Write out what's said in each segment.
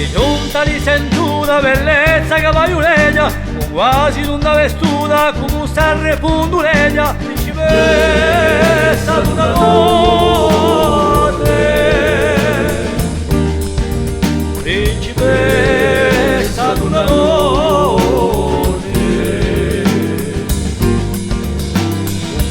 E giunta li sento una bellezza cavallureggia, quasi in una vestuta come un serre pundureggia, principessa d'una notte, principessa d'una notte.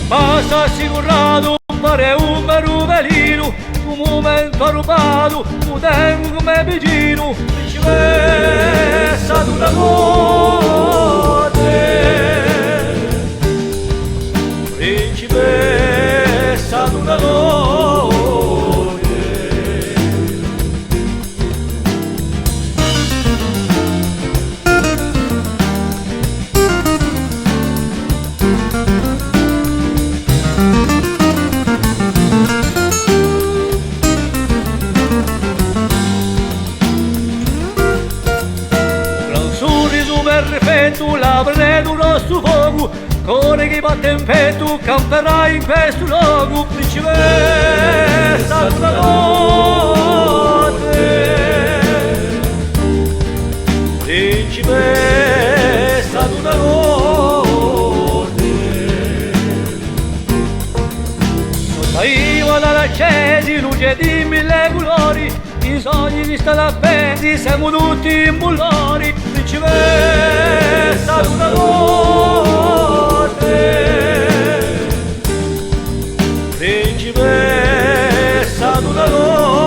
Passa assicurato pare un beruvelino, un momento arrubato, un tempo come vicino, principessa d'una notte, principessa d'una notte. Perfetto, l'apre d'un rosso fuoco, cuore che batte in petto, camperai in questo luogo, principessa d'una notte, principessa d'una notte. Sottaiva dall'accesi, luce di mille colori, i sogni di stare appesi, siamo tutti in bullori, principessa d'una notte, principessa d'una notte.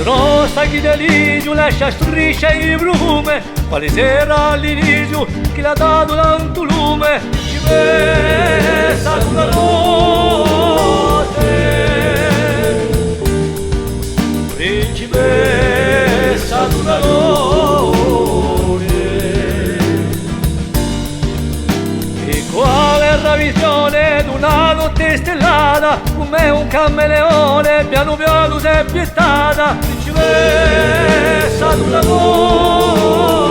Rossa chi deligio lascia strisce in profume, quale sera all'inizio chi l'ha dato tanto lume, principessa d'una notte, principessa d'una notte. E quale ravisione d'una notte stellata, come un cammeleone piano piano si è piestata, principessa d'una notte.